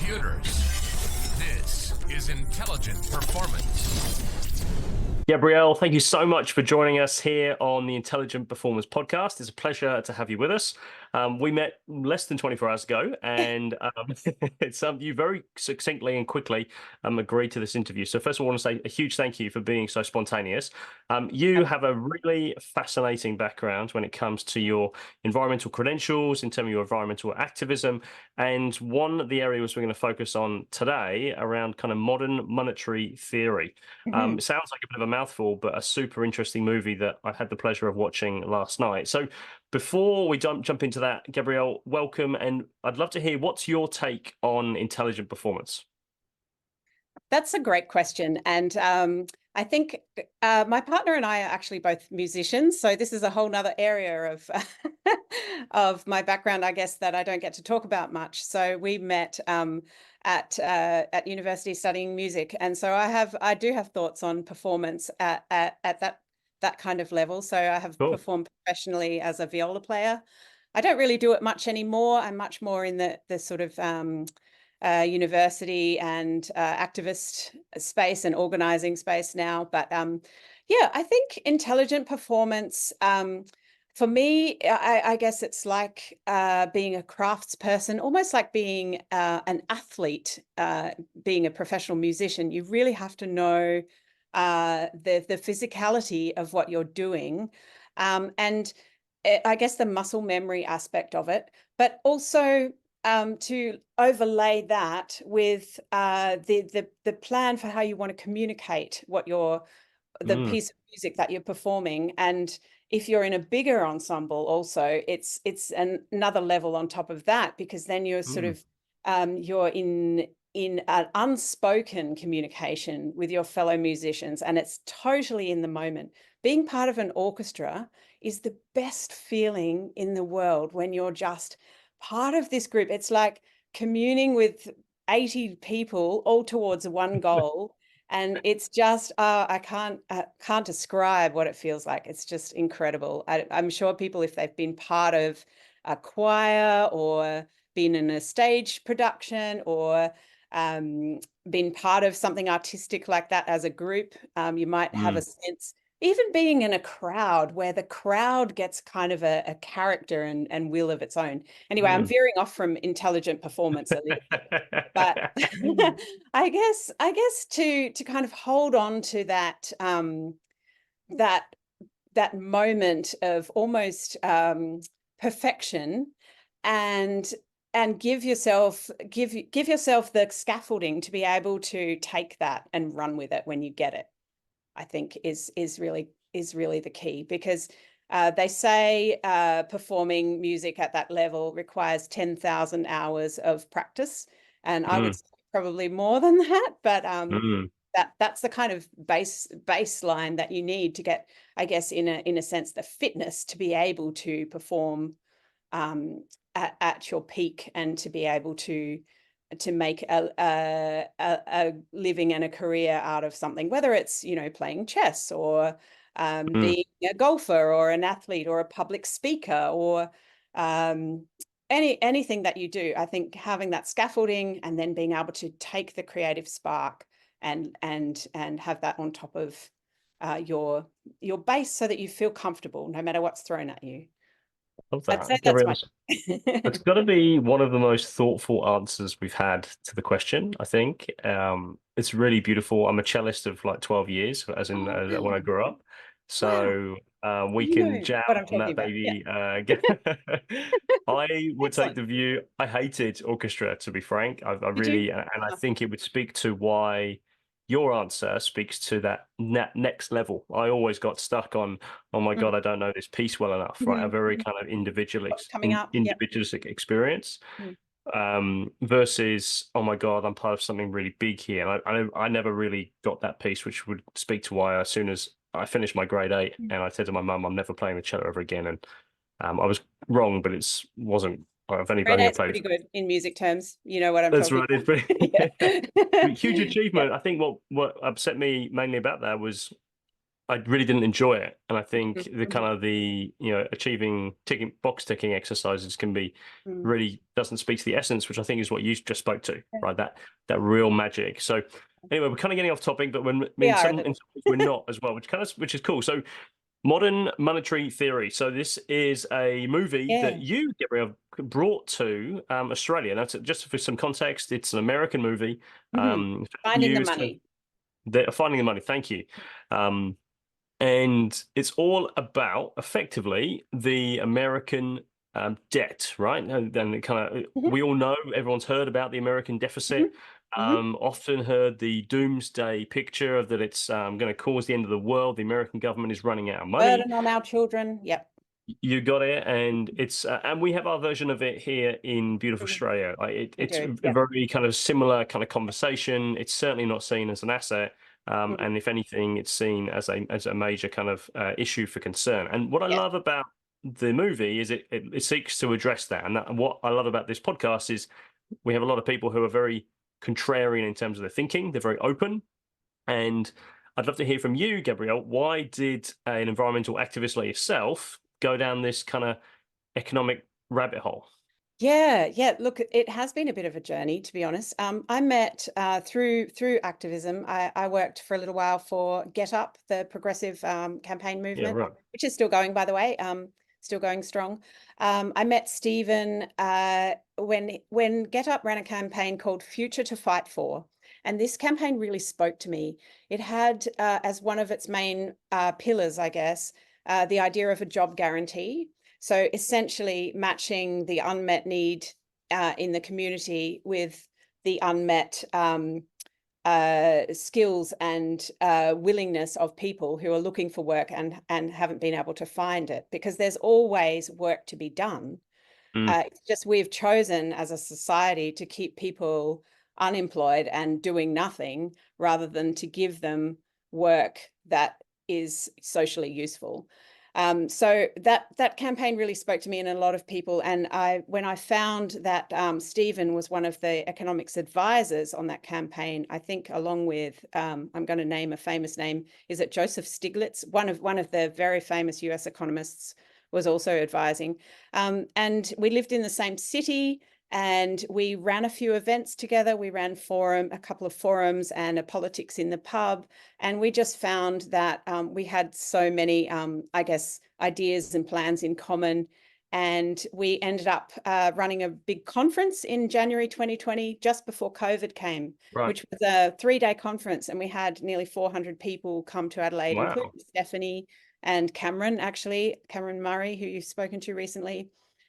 computers. This is Intelligent Performance. Gabrielle, thank you so much for joining us here on the Intelligent Performance podcast. It's a pleasure to have you with us. We met less than 24 hours ago, and you very succinctly and quickly agreed to this interview. So first of all, I want to say a huge thank you for being so spontaneous. You have a really fascinating background when it comes to your environmental credentials, in terms of your environmental activism, and one of the areas we're going to focus on today around kind of modern monetary theory. It sounds like a bit of a mouthful, but a super interesting movie that I had the pleasure of watching last night. So before we jump into that, Gabrielle, welcome. And I'd love to hear, what's your take on intelligent performance? That's a great question. And I think my partner and I are actually both musicians. So this is a whole nother area of of my background, I guess, that I don't get to talk about much. So we met at university studying music. And so I do have thoughts on performance at that kind of level. So I have Cool. performed professionally as a viola player. I don't really do it much anymore. I'm much more in the sort of university and activist space and organizing space now. But yeah, I think intelligent performance, for me, I guess it's like being a craftsperson, almost like being an athlete, being a professional musician. You really have to know the physicality of what you're doing, and I guess the muscle memory aspect of it, but also to overlay that with the plan for how you want to communicate what the piece of music that you're performing. And if you're in a bigger ensemble, also it's another level on top of that, because then you're sort of you're in an unspoken communication with your fellow musicians, and it's totally in the moment. Being part of an orchestra is the best feeling in the world when you're just part of this group. It's like communing with 80 people all towards one goal. And it's just, I can't describe what it feels like. It's just incredible. I'm sure people, if they've been part of a choir or been in a stage production or been part of something artistic like that as a group, you might have a sense, even being in a crowd where the crowd gets kind of a character and will of its own. Anyway, I'm veering off from intelligent performance a little bit, but I guess to kind of hold on to that that moment of almost perfection, and give yourself the scaffolding to be able to take that and run with it when you get it, I think is really the key. Because they say performing music at that level requires 10,000 hours of practice, and I would say probably more than that. But that's the kind of baseline that you need to get, I guess, in a sense, the fitness to be able to perform at your peak, and to be able to make a living and a career out of something, whether it's, playing chess or being a golfer or an athlete or a public speaker or anything that you do. I think having that scaffolding and then being able to take the creative spark and have that on top of your base, so that you feel comfortable no matter what's thrown at you. Love I'd that. say that's Gabrielle, it's got to be one of the most thoughtful answers we've had to the question, I think. It's really beautiful. I'm a cellist of like 12 years, as in when I grew up. So we can jam what I'm on talking that about. baby. Yeah. I would take Excellent. the view, I hated orchestra, to be frank. I Did you? really, and I think it would speak to why your answer speaks to that next level. I always got stuck on, oh my God, I don't know this piece well enough, right? A very kind of Coming up. Yep. individualistic experience versus, oh my God, I'm part of something really big here. And I never really got that piece, which would speak to why, as soon as I finished my grade 8 and I said to my mum, I'm never playing the cello ever again. And I was wrong, but wasn't. I've only Grade played eight's pretty good in music terms. You know what I'm That's talking right. It's about. pretty huge Yeah. achievement. I think what upset me mainly about that was I really didn't enjoy it, and I think the Mhm. kind of the achieving box ticking exercises can be Mm. really doesn't speak to the essence, which I think is what you just spoke to, Yeah. right? That real magic. So anyway, we're kind of getting off topic, but when We in are a some little. we're not as well, which is cool. So modern monetary theory. So this is a movie that Yeah. you, Gabrielle, brought to Australia. That's just for some context. It's an American movie. Mhm. Finding the News, money. they're finding the money. Thank you. Um, and it's all about effectively the American debt, right? And then it kind of Mhm. we all know, everyone's heard about the American deficit. Mhm. Mhm. Often heard the doomsday picture of that it's going to cause the end of the world. The American government is running out of money. Burden on our children. Yep. You got it, and it's and we have our version of it here in beautiful Mhm. Australia. We It's do. a Yep. very kind of similar kind of conversation. It's certainly not seen as an asset, Mhm. and if anything, it's seen as a major kind of issue for concern. And what I Yes. love about the movie is it seeks to address that. And what I love about this podcast is we have a lot of people who are very contrarian in terms of their thinking. They're very open, and I'd love to hear from you, Gabrielle. Why did an environmental activist like yourself go down this kind of economic rabbit hole? Yeah, yeah. Look, it has been a bit of a journey, to be honest. I met through activism. I worked for a little while for Get Up, the progressive campaign Yeah, movement, right. which is still going, by the way, still going strong. I met Stephen when Get Up ran a campaign called Future to Fight For, and this campaign really spoke to me. It had as one of its main pillars, I guess, the idea of a job guarantee. So essentially matching the unmet need in the community with the unmet skills and willingness of people who are looking for work and haven't been able to find it, because there's always work to be done. Mm, It's just we've chosen as a society to keep people unemployed and doing nothing rather than to give them work that is socially useful. So that campaign really spoke to me and a lot of people. And when I found that Stephen was one of the economics advisors on that campaign, I think along with I'm going to name a famous name. Is it Joseph Stiglitz? One of the very famous US economists was also advising. And we lived in the same city and we ran a few events together. We ran a couple of forums and a politics in the pub. And we just found that we had so many, I guess, ideas and plans in common. And we ended up running a big conference in January 2020, just before COVID came, right. which was a 3-day conference. And we had nearly 400 people come to Adelaide, including Wow. Stephanie and Cameron, actually, Cameron Murray, who you've spoken to recently,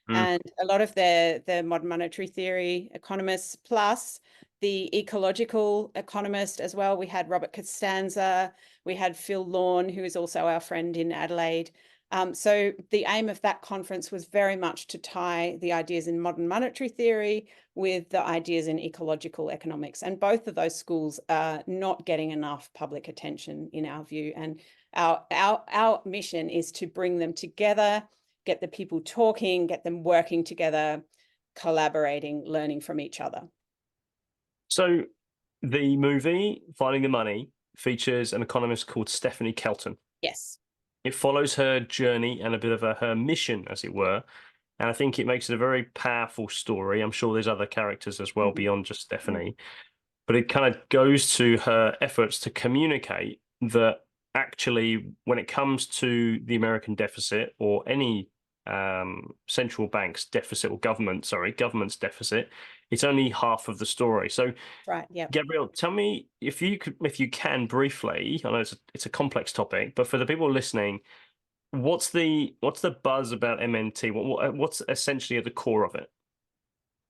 Mm, and a lot of the modern monetary theory economists, plus the ecological economist as well. We had Robert Costanza, we had Phil Lawn, who is also our friend in Adelaide. So the aim of that conference was very much to tie the ideas in modern monetary theory with the ideas in ecological economics. And both of those schools are not getting enough public attention in our view. And our mission is to bring them together, get the people talking, get them working together, collaborating, learning from each other. So the movie Finding the Money features an economist called Stephanie Kelton. Yes. It follows her journey and a bit of her mission, as it were. And I think it makes it a very powerful story. I'm sure there's other characters as well Mhm. beyond just Stephanie. But it kind of goes to her efforts to communicate that actually, when it comes to the American deficit or any central bank's deficit or government's deficit, it's only half of the story. So, Right. Yeah. Gabrielle, tell me if you can briefly. I know it's a complex topic, but for the people listening, what's the buzz about MNT? What's essentially at the core of it?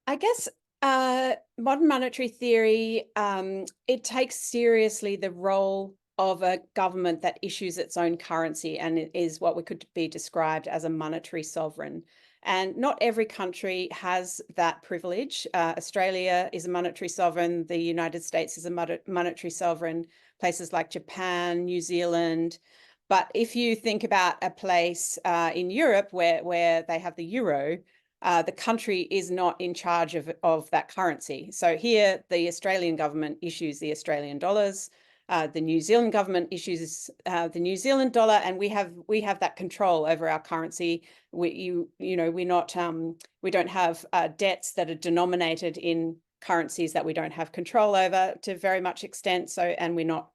I guess modern monetary theory, it takes seriously the role of a government that issues its own currency and it is what we could be described as a monetary sovereign. And not every country has that privilege. Australia is a monetary sovereign. The United States is a monetary sovereign. Places like Japan, New Zealand. But if you think about a place in Europe where they have the euro, the country is not in charge of that currency. So here, the Australian government issues the Australian dollars. The New Zealand government issues the New Zealand dollar, and we have that control over our currency. We don't have debts that are denominated in currencies that we don't have control over to very much extent. So, and we're not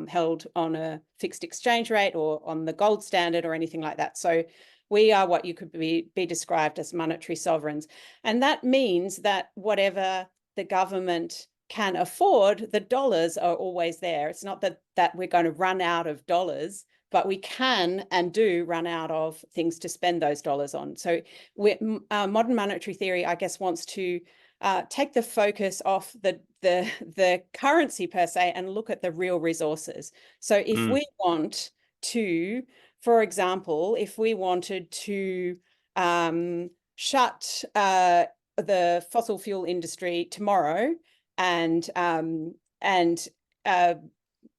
held on a fixed exchange rate or on the gold standard or anything like that. So we are what you could be described as monetary sovereigns. And that means that whatever the government can afford, the dollars are always there. It's not that we're going to run out of dollars, but we can and do run out of things to spend those dollars on. So modern monetary theory, I guess, wants to take the focus off the currency per se and look at the real resources. So if we want to, for example, if we wanted to shut the fossil fuel industry tomorrow and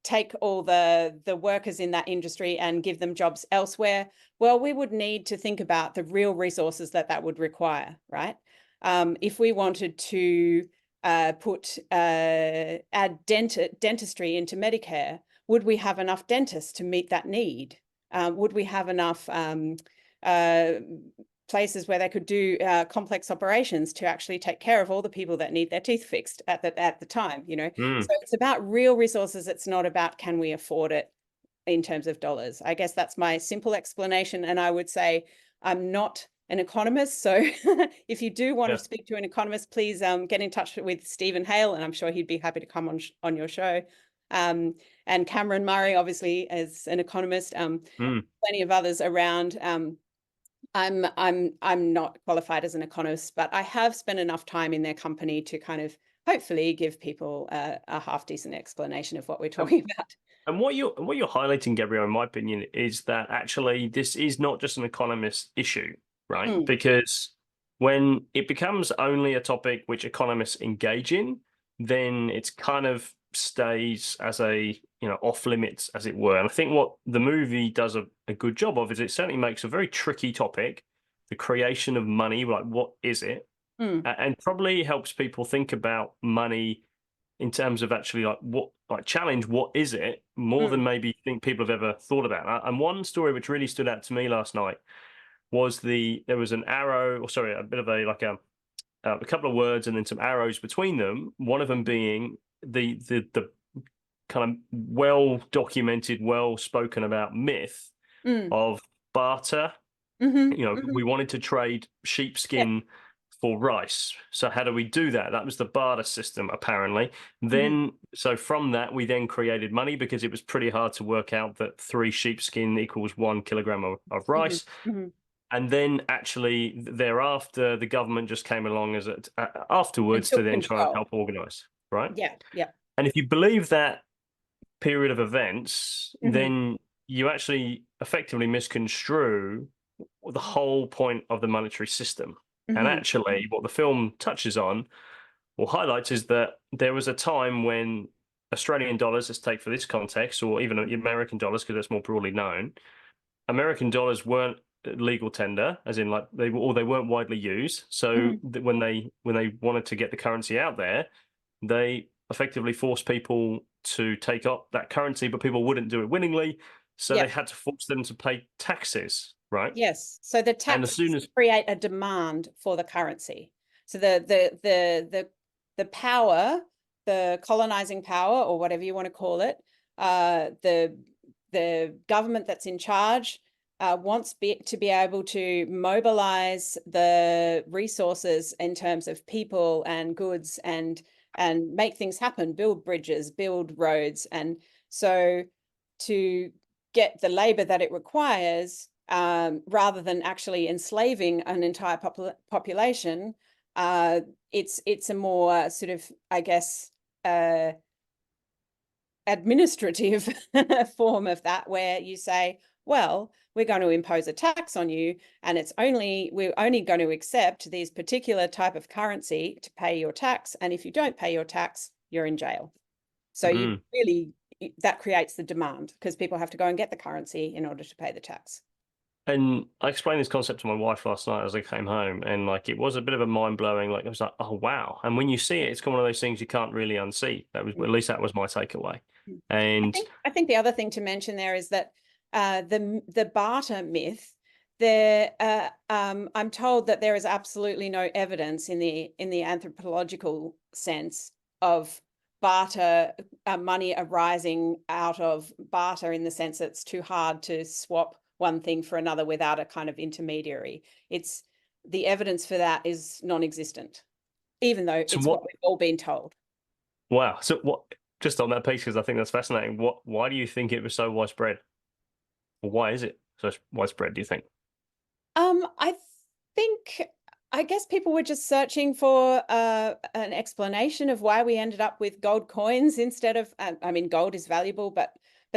take all the workers in that industry and give them jobs elsewhere, well, we would need to think about the real resources that would require, right? If we wanted to add dentistry into Medicare, would we have enough dentists to meet that need? Would we have enough places where they could do complex operations to actually take care of all the people that need their teeth fixed at the time, you know? So it's about real resources. It's not about can we afford it in terms of dollars. I guess that's my simple explanation. And I would say I'm not an economist. So if you do want to speak to an economist, please get in touch with Stephen Hale, and I'm sure he'd be happy to come on your show. And Cameron Murray, obviously, as an economist, plenty of others around. I'm not qualified as an economist, but I have spent enough time in their company to kind of hopefully give people a half decent explanation of what we're talking about. And what you're highlighting, Gabrielle, in my opinion, is that actually this is not just an economist issue, right? Because when it becomes only a topic which economists engage in, then it's kind of stays as a off limits, as it were. And I think what the movie does a good job of is it certainly makes a very tricky topic, the creation of money, like what is it, and probably helps people think about money in terms of actually challenge what is it more than maybe think people have ever thought about. And one story which really stood out to me last night was there was an arrow, or sorry, a bit of a couple of words and then some arrows between them. One of them being the kind of well documented, well spoken about myth of barter. We wanted to trade sheepskin for rice. So how do we do that? That was the barter system, apparently. Then, so from that, we then created money because it was pretty hard to work out that 3 sheepskin equals 1 kilogram of rice. And then actually thereafter, the government just came along as afterwards to then try and help organize, right? Yeah. And if you believe that period of events, then you actually effectively misconstrue the whole point of the monetary system. And actually what the film touches on or highlights is that there was a time when Australian dollars, let's take for this context, or even American dollars, because that's more broadly known, American dollars weren't legal tender, as in like they weren't widely used. So when they wanted to get the currency out there, they effectively forced people to take up that currency, but people wouldn't do it willingly. So they had to force them to pay taxes, right? Yes. So the taxes create a demand for the currency. So the power, the colonizing power, or whatever you want to call it, the government that's in charge wants to be able to mobilize the resources in terms of people and goods and make things happen, build bridges, build roads. And so to get the labor that it requires, rather than actually enslaving an entire population, it's a more sort of, I guess, administrative form of that, where you say, well, we're going to impose a tax on you, and we're only going to accept these particular type of currency to pay your tax. And if you don't pay your tax, you're in jail. So that creates the demand, because people have to go and get the currency in order to pay the tax. And I explained this concept to my wife last night as I came home, and like it was a bit of a mind-blowing, it was like, oh wow. And when you see it, it's one of those things you can't really unsee. At least that was my takeaway. And I think the other thing to mention there is that the barter myth. There, I'm told that there is absolutely no evidence in the anthropological sense of barter, money arising out of barter, in the sense that it's too hard to swap one thing for another without a kind of intermediary. It's the evidence for that is non-existent, even though it's what we've all been told. Wow. So what? Just on that piece, because I think that's fascinating. Why do you think it was so widespread? Or why is it so widespread, do you think? I think, I guess people were just searching for an explanation of why we ended up with gold coins instead of, I mean, gold is valuable, but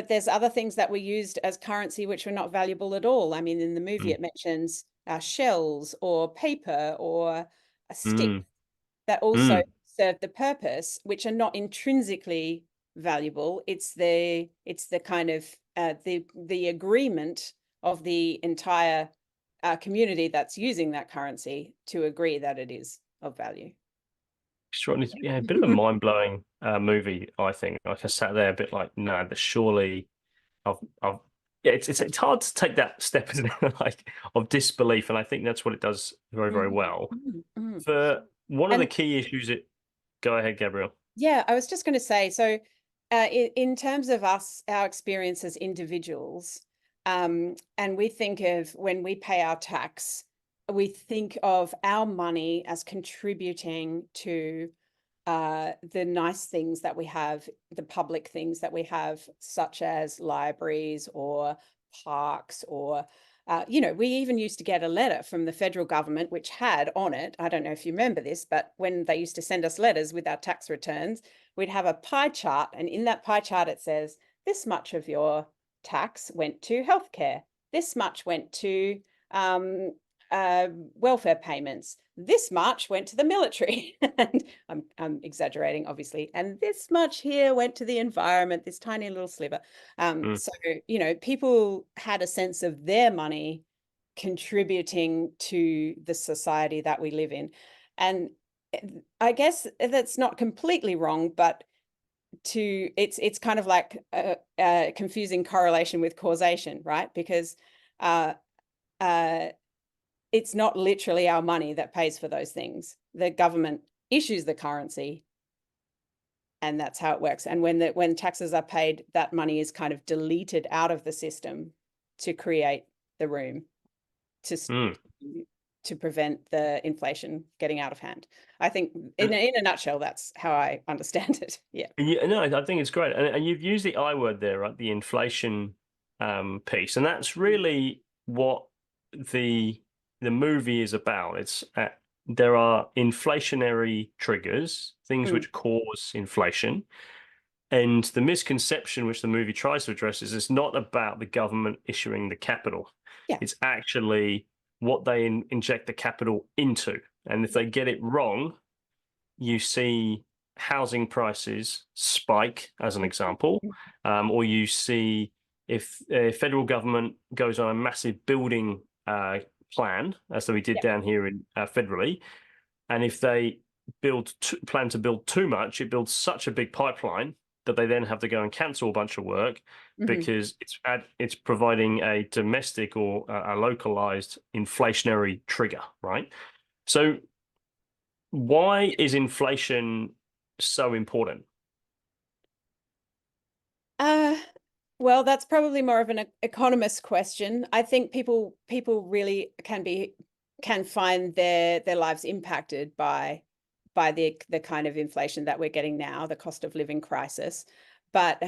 there's other things that were used as currency which were not valuable at all. I mean, in the movie, it mentions shells or paper or a stick that also serve the purpose, which are not intrinsically valuable. It's the kind of the agreement of the entire community that's using that currency to agree that it is of value. Yeah, a bit of a mind-blowing movie, I think. Like, I sat there a bit like, no, but surely I've yeah, it's hard to take that step, isn't it? Like, of disbelief, and I think that's what it does very, very well. For one of the key issues, go ahead, Gabrielle. Yeah, I was just going to say, so in terms of our experience as individuals, and we think of, when we pay our tax, we think of our money as contributing to the nice things that we have, the public things that we have, such as libraries or parks, or we even used to get a letter from the federal government which had on it, I don't know if you remember this, but when they used to send us letters with our tax returns, we'd have a pie chart, and in that pie chart it says, this much of your tax went to healthcare, this much went to welfare payments, this much went to the military, and I'm exaggerating, obviously, and this much here went to the environment, this tiny little sliver. So, people had a sense of their money contributing to the society that we live in. And I guess that's not completely wrong, but it's kind of like confusing correlation with causation, right? Because it's not literally our money that pays for those things. The government issues the currency, and that's how it works. And when taxes are paid, that money is kind of deleted out of the system to create the room to prevent the inflation getting out of hand. I think in a nutshell, that's how I understand it. Yeah. No, I think it's great. And you've used the I word there, right? The inflation piece. And that's really what the movie is about. It's there are inflationary triggers, things which cause inflation. And the misconception which the movie tries to address is it's not about the government issuing the capital. Yeah. It's actually what they inject the capital into. And if they get it wrong, you see housing prices spike, as an example, or you see if the federal government goes on a massive building plan, as we did down here in federally, and if they plan to build too much, it builds such a big pipeline that they then have to go and cancel a bunch of work because it's providing a domestic or a localized inflationary trigger, right? So why is inflation so important? Well, that's probably more of an economist question. I think people really can find their lives impacted by the kind of inflation that we're getting now, the cost of living crisis. But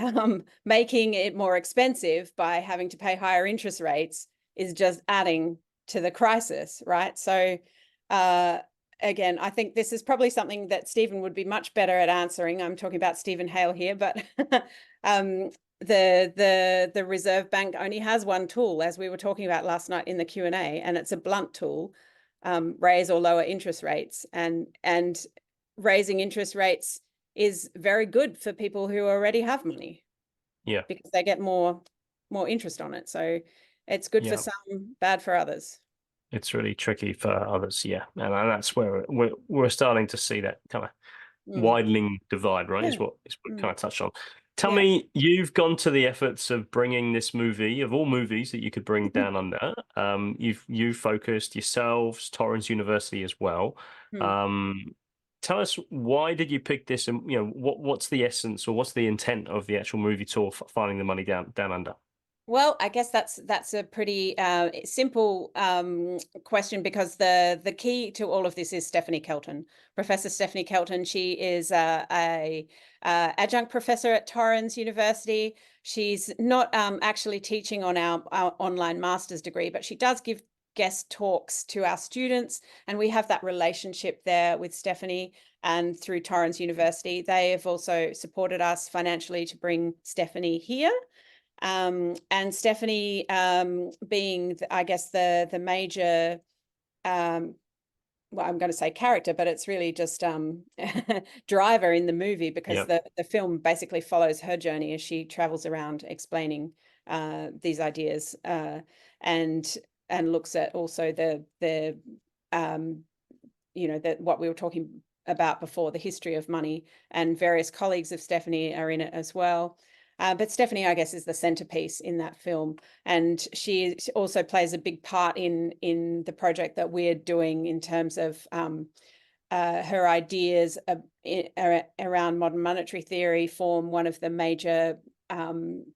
making it more expensive by having to pay higher interest rates is just adding to the crisis, right? So again, I think this is probably something that Stephen would be much better at answering. I'm talking about Stephen Hale here, but the Reserve Bank only has one tool, as we were talking about last night in the Q&A, and it's a blunt tool, raise or lower interest rates. And raising interest rates is very good for people who already have money. Yeah. Because they get more interest on it. So it's good for some, bad for others. It's really tricky for others, yeah. And that's where we're starting to see that kind of widening divide, right? Is what kind of touched on. Tell me, you've gone to the efforts of bringing this movie, of all movies that you could bring down under. You've focused yourselves, Torrens University as well. Hmm. Tell us, why did you pick this, and what's the essence or what's the intent of the actual movie tour, finding the money down under? Well, I guess that's a pretty simple question, because the key to all of this is Stephanie Kelton, Professor Stephanie Kelton. She is a adjunct professor at Torrens University. She's not actually teaching on our online master's degree, but she does give guest talks to our students, and we have that relationship there with Stephanie. And through Torrens University, they have also supported us financially to bring Stephanie here. And Stephanie being, I guess, the major, well, I'm going to say character, but it's really just driver in the movie, because the film basically follows her journey as she travels around explaining these ideas, and looks at also the what we were talking about before, the history of money, and various colleagues of Stephanie are in it as well. But Stephanie, I guess, is the centerpiece in that film, and she also plays a big part in the project that we're doing in terms of her ideas around modern monetary theory form one of the major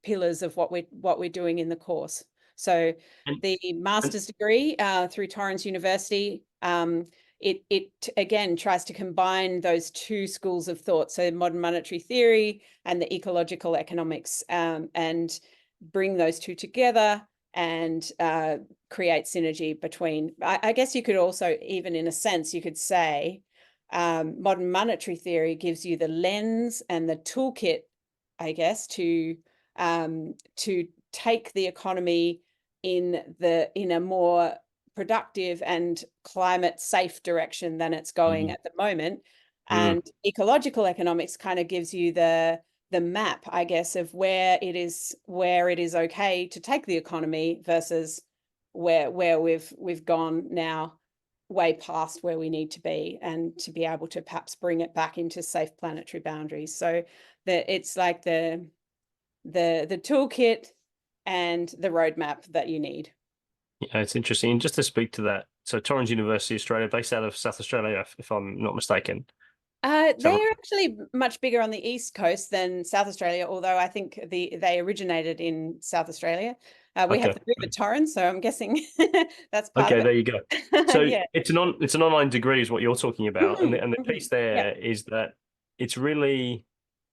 pillars of what we're doing in the course. So the master's degree through Torrens University, it again tries to combine those two schools of thought, so modern monetary theory and the ecological economics, and bring those two together and create synergy between. I guess you could also, even in a sense, you could say modern monetary theory gives you the lens and the toolkit, I guess, to take the economy in a more productive and climate safe direction than it's going at the moment. And ecological economics kind of gives you the map, I guess, of where it is okay to take the economy versus where we've gone now way past where we need to be, and to be able to perhaps bring it back into safe planetary boundaries. So it's like the toolkit and the roadmap that you need. Yeah, it's interesting. And just to speak to that, so Torrens University Australia, based out of South Australia, if I'm not mistaken. They're actually much bigger on the East Coast than South Australia, although I think they originated in South Australia. We have the River Torrens, so I'm guessing that's part of it. There you go. So it's an online degree is what you're talking about. And the piece there is that it's really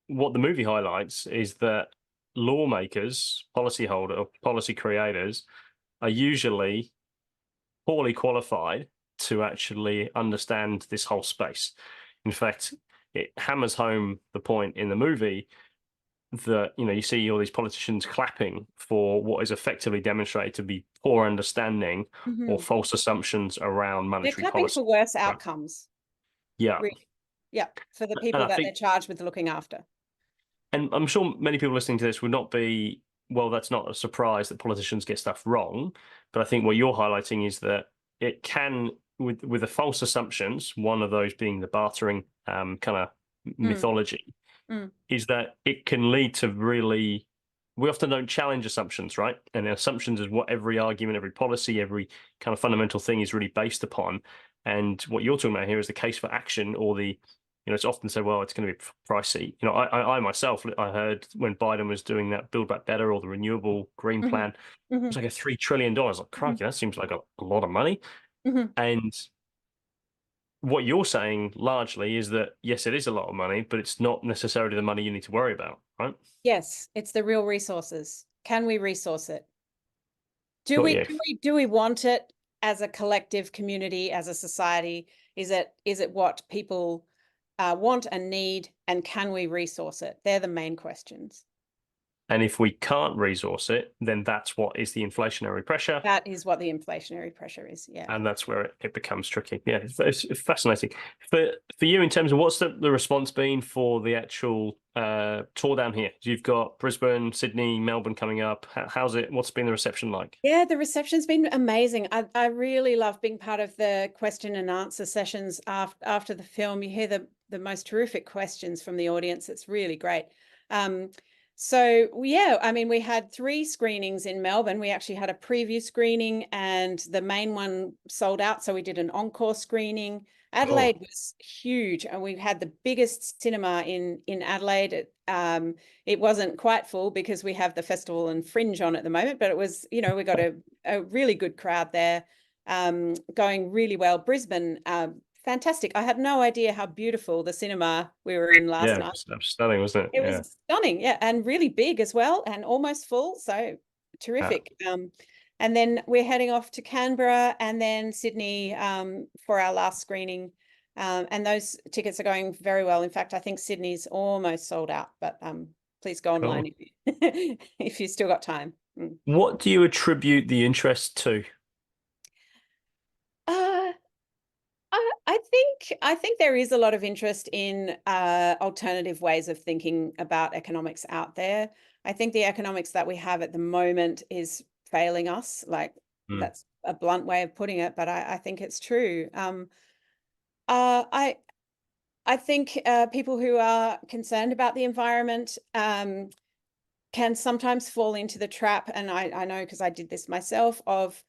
what the movie highlights is that lawmakers, policy creators are usually poorly qualified to actually understand this whole space. In fact, it hammers home the point in the movie that, you see all these politicians clapping for what is effectively demonstrated to be poor understanding or false assumptions around monetary They're clapping policy. for worse outcomes. Yeah. Really. Yeah, for the people that they're charged with looking after. And I'm sure many people listening to this would not be, well, that's not a surprise that politicians get stuff wrong. But I think what you're highlighting is that it can, with the false assumptions, one of those being the bartering kind of mythology, is that it can lead to really, we often don't challenge assumptions, right? And assumptions is what every argument, every policy, every kind of fundamental thing is really based upon. And what you're talking about here is the case for action, or the, it's often said, well, it's going to be pricey. I myself, I heard when Biden was doing that Build Back Better or the renewable green plan, it was like a $3 trillion. Like, crikey, that seems like a lot of money. And what you're saying largely is that, yes, it is a lot of money, but it's not necessarily the money you need to worry about, right? Yes, it's the real resources. Can we resource it? Do we want it as a collective community, as a society? Is it what people want and need, and can we resource it? They're the main questions. And if we can't resource it, then that's what is the inflationary pressure. That is what the inflationary pressure is, yeah. And that's where it becomes tricky. Yeah, it's fascinating. For you, in terms of what's the response been for the actual tour down here? You've got Brisbane, Sydney, Melbourne coming up. What's been the reception like? Yeah, the reception's been amazing. I really love being part of the question and answer sessions after the film. You hear the most terrific questions from the audience. It's really great. So yeah, I mean, we had 3 screenings in Melbourne. We actually had a preview screening and the main one sold out. So we did an encore screening. Adelaide was huge, and we had the biggest cinema in Adelaide. It wasn't quite full because we have the festival and Fringe on at the moment, but it was, we got a really good crowd there, going really well. Brisbane, fantastic. I had no idea how beautiful the cinema we were in last night. That was stunning, wasn't it? It was stunning, yeah, and really big as well, and almost full, so terrific. And then we're heading off to Canberra and then Sydney for our last screening. And those tickets are going very well. In fact, I think Sydney's almost sold out, but please go online if you still got time. What do you attribute the interest to? I think there is a lot of interest in alternative ways of thinking about economics out there. I think the economics that we have at the moment is failing us. Like, that's a blunt way of putting it, but I think it's true. I think people who are concerned about the environment can sometimes fall into the trap, and I know because I did this myself, of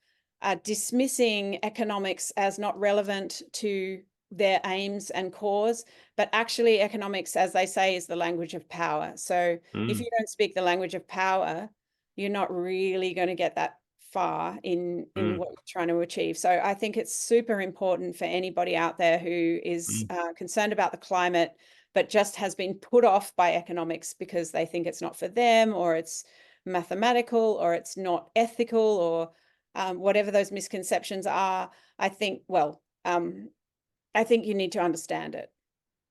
dismissing economics as not relevant to their aims and cause, but actually economics, as they say, is the language of power. So if you don't speak the language of power, you're not really going to get that far in what you're trying to achieve. So I think it's super important for anybody out there who is concerned about the climate, but just has been put off by economics because they think it's not for them, or it's mathematical, or it's not ethical, or whatever those misconceptions are. I think you need to understand it.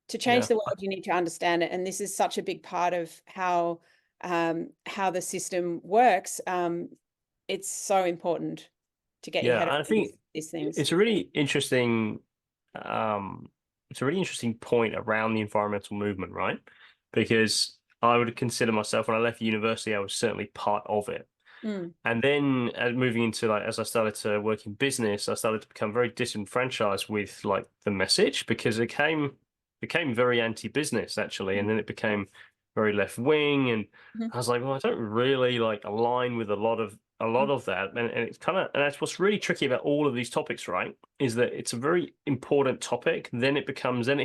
To change the world, you need to understand it. And this is such a big part of how the system works. It's so important to get your head around these things. It's a really interesting point around the environmental movement, right? Because I would consider myself, when I left university, I was certainly part of it. And then moving into, as I started to work in business, I started to become very disenfranchised with the message, because it became very anti-business actually, and then it became very left wing, and I was like, well, I don't really align with a lot of that, and it's and that's what's really tricky about all of these topics, right? Is that it's a very important topic, then it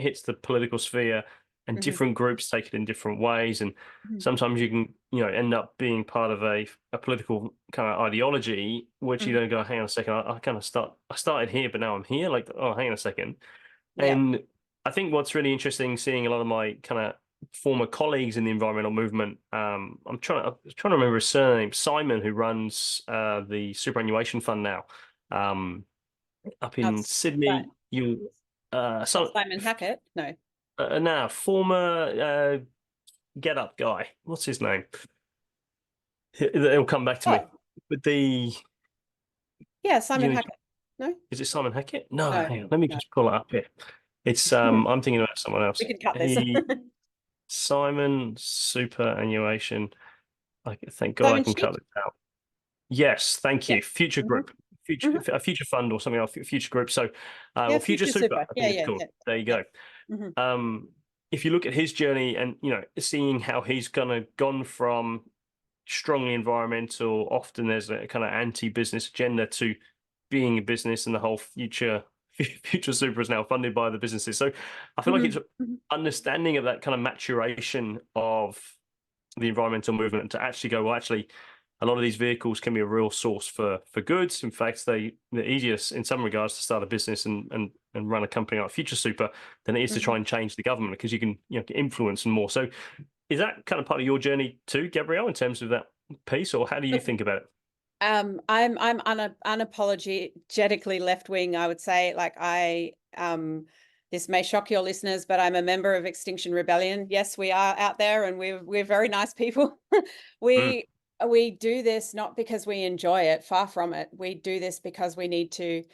hits the political sphere, and different groups take it in different ways, and sometimes you can end up being part of a political kind of ideology, which you don't go, hang on a second, I started here, but now I'm here, hang on a second. And I think what's really interesting, seeing a lot of my kind of former colleagues in the environmental movement, I'm trying to remember his surname, Simon, who runs the superannuation fund now, up in Sydney. Simon Hackett? No. Former Get Up guy. What's his name? It'll come back to me. But Simon Hackett. No, is it Simon Hackett? No, hang on. Let me just pull it up here. It's I'm thinking about someone else. We could cut this. Simon Superannuation. Thank God I can cut it out. Yes, thank you. Future Group, a future fund or something else. Future Group. So, or Future Super. I think it's called. There you go. If you look at his journey, and seeing how he's gone from strongly environmental, often there's a kind of anti-business agenda, to being a business, and the whole Future Super is now funded by the businesses. So I feel like it's understanding of that kind of maturation of the environmental movement, to actually go, well, actually, a lot of these vehicles can be a real source for goods. In fact, they're easiest in some regards to start a business and run a company like Future Super than it is to try and change the government, because you can influence and more. So is that kind of part of your journey too, Gabrielle, in terms of that piece, or how do you think about it? I'm unapologetically left wing, I would say. This may shock your listeners, but I'm a member of Extinction Rebellion. Yes, we are out there, and we're very nice people. We do this not because we enjoy it, far from it. We do this because we need to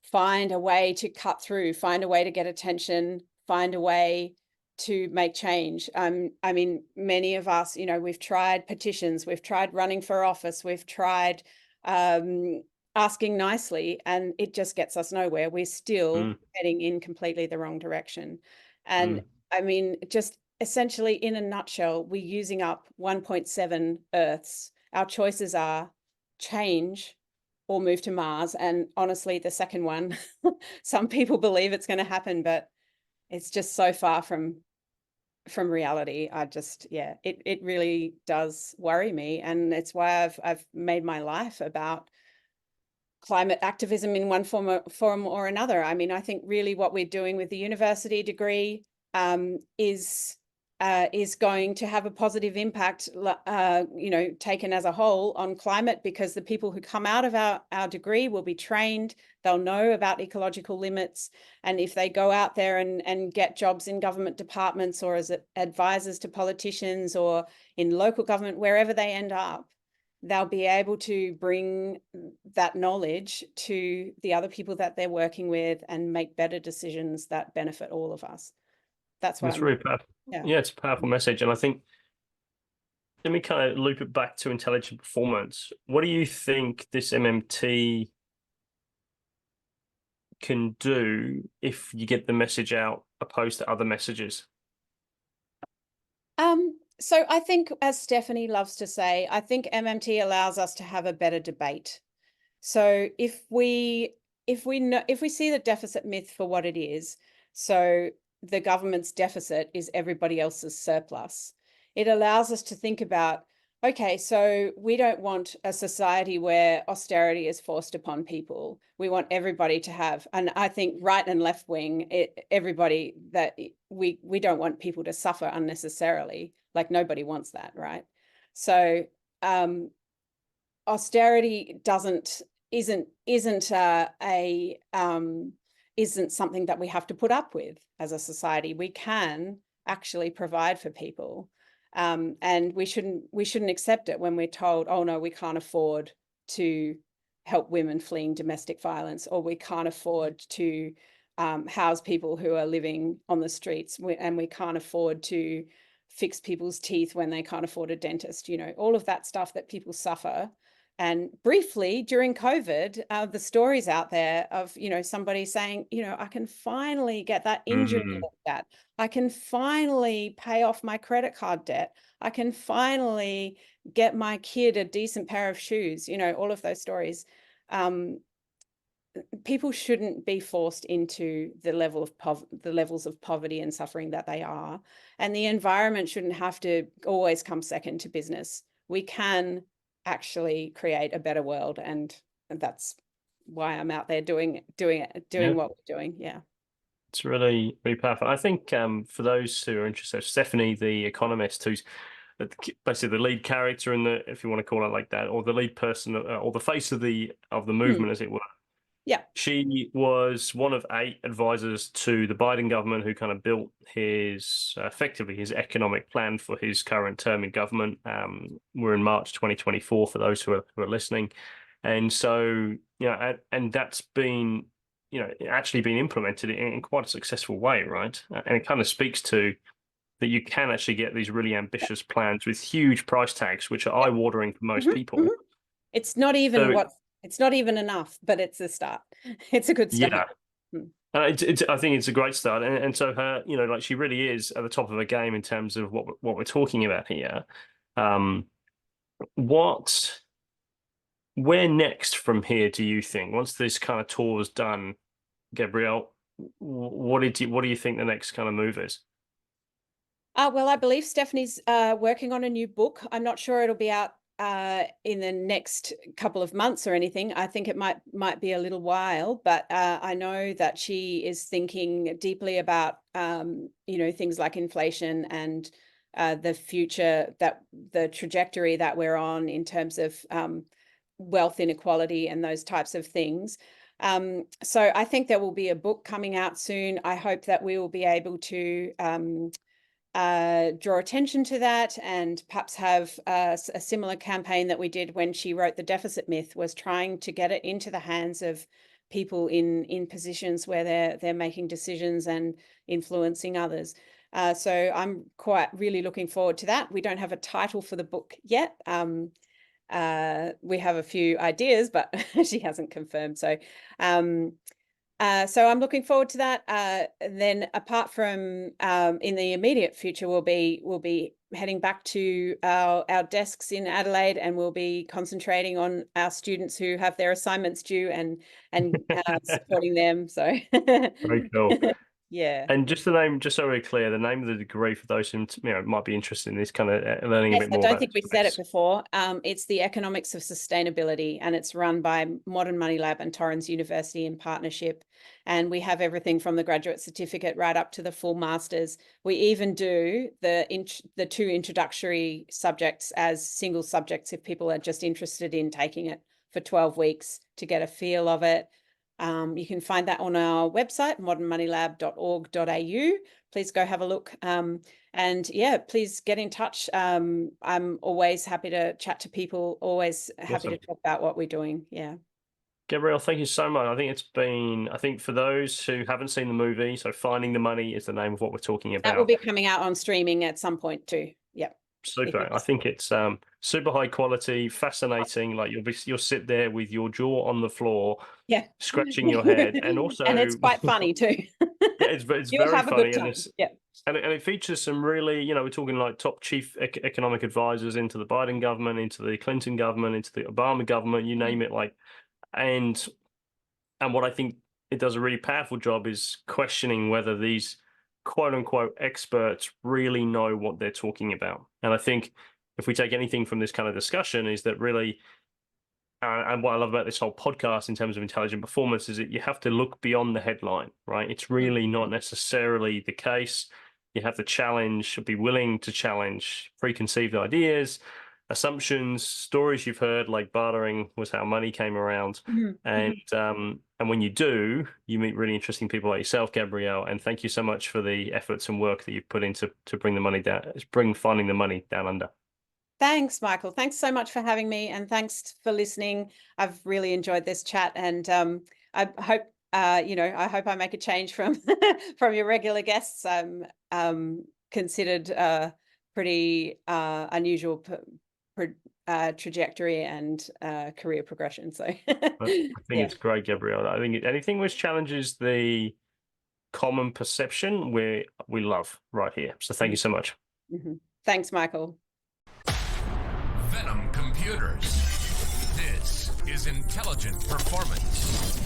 find a way to cut through, find a way to get attention, find a way to make change. I mean, many of us, we've tried petitions, we've tried running for office, we've tried asking nicely, and it just gets us nowhere. We're still heading in completely the wrong direction. And I mean, just essentially, in a nutshell, we're using up 1.7 Earths. Our choices are change or move to Mars. And honestly, the second one, some people believe it's going to happen, but it's just so far from reality. It really does worry me. And it's why I've made my life about climate activism in one form or another. I mean, I think really what we're doing with the university degree is going to have a positive impact, taken as a whole on climate, because the people who come out of our degree will be trained, they'll know about ecological limits. And if they go out there and get jobs in government departments or as advisors to politicians or in local government, wherever they end up, they'll be able to bring that knowledge to the other people that they're working with and make better decisions that benefit all of us. That's what It's really powerful. Yeah, it's a powerful message. And I think, let me kind of loop it back to intelligent performance. What do you think this MMT can do if you get the message out opposed to other messages? So I think, as Stephanie loves to say, I think MMT allows us to have a better debate. So if we see the deficit myth for what it is, so the government's deficit is everybody else's surplus, it allows us to think about, okay, so we don't want a society where austerity is forced upon people. We want everybody to have, and I think right and left wing, everybody, that we don't want people to suffer unnecessarily. Like, nobody wants that, right? So austerity isn't something that we have to put up with as a society. We can actually provide for people. And we shouldn't accept it when we're told, oh no, we can't afford to help women fleeing domestic violence, or we can't afford to house people who are living on the streets, and we can't afford to fix people's teeth when they can't afford a dentist. All of that stuff that people suffer. And briefly during COVID, the stories out there of, somebody saying, I can finally get that injury looked at. I can finally pay off my credit card debt. I can finally get my kid a decent pair of shoes. All of those stories. People shouldn't be forced into the levels of poverty and suffering that they are. And the environment shouldn't have to always come second to business. We can actually create a better world, and that's why I'm out there doing what we're doing. Yeah, it's really, really powerful. I think for those who are interested, Stephanie, the economist, who's basically the lead character in the, if you want to call it like that, or the lead person, or the face of the movement, as it were. Yeah, she was one of 8 advisors to the Biden government who kind of built his effectively his economic plan for his current term in government. We're in March 2024 for those who are listening, and so and that's been actually been implemented in quite a successful way, right? And it kind of speaks to that you can actually get these really ambitious plans with huge price tags, which are eye-watering for most people. It's not even it's not even enough, but it's a start. It's a good start. Yeah. I think it's a great start, and so her, like, she really is at the top of her game in terms of what we're talking about here. Where next from here, do you think? Once this kind of tour is done, Gabrielle, what do you think the next kind of move is? Well, I believe Stephanie's working on a new book. I'm not sure it'll be out in the next couple of months or anything. I think it might be a little while, but I know that she is thinking deeply about things like inflation and the future, that the trajectory that we're on in terms of wealth inequality and those types of things. So I think there will be a book coming out soon. I hope that we will be able to draw attention to that, and perhaps have a similar campaign that we did when she wrote The Deficit Myth, was trying to get it into the hands of people in positions where they're making decisions and influencing others. So I'm really looking forward to that. We don't have a title for the book yet. We have a few ideas, but she hasn't confirmed. So So I'm looking forward to that. And then apart from in the immediate future, we'll be heading back to our desks in Adelaide, and we'll be concentrating on our students who have their assignments due and supporting them. So Very cool. yeah. And just the name, just so we're clear, the name of the degree for those who might be interested in this kind of learning a Yes, bit I more don't about think we this said it space. before. It's the Economics of Sustainability, and it's run by Modern Money Lab and Torrens University in partnership. And we have everything from the graduate certificate right up to the full masters. We even do the 2 introductory subjects as single subjects if people are just interested in taking it for 12 weeks to get a feel of it. You can find that on our website, modernmoneylab.org.au. Please go have a look. And yeah, please get in touch. I'm always happy to chat to people, always happy Awesome. to talk about what we're doing. Yeah. Gabrielle, thank you so much. I think for those who haven't seen the movie, so Finding the Money is the name of what we're talking That will about. be coming out on streaming at some point too. Yep. Super. I think it's super high quality, fascinating. Like you'll sit there with your jaw on the floor, Yeah. scratching your head, and also and it's quite funny too. yeah, it's You'll very have a funny, good time. Yeah. and it features some really, we're talking like top chief economic advisors into the Biden government, into the Clinton government, into the Obama government, you name it. Like, and what I think it does a really powerful job is questioning whether these quote unquote experts really know what they're talking about. And I think if we take anything from this kind of discussion is that really, and what I love about this whole podcast in terms of intelligent performance is that you have to look beyond the headline, right? It's really not necessarily the case. You have to challenge, be willing to challenge preconceived ideas, assumptions, stories you've heard, like bartering was how money came around. And when you do, you meet really interesting people like yourself, Gabrielle. And thank you so much for the efforts and work that you've put into bring the money down, finding the money down under. Thanks, Michael. Thanks so much for having me, and thanks for listening. I've really enjoyed this chat, and I hope I hope I make a change from from your regular guests. I'm considered pretty unusual trajectory and career progression. So I think yeah. it's great, Gabrielle. I think anything which challenges the common perception we love right here. So thank you so much. Thanks, Michael. Venom Computers. This is Intelligent Performance.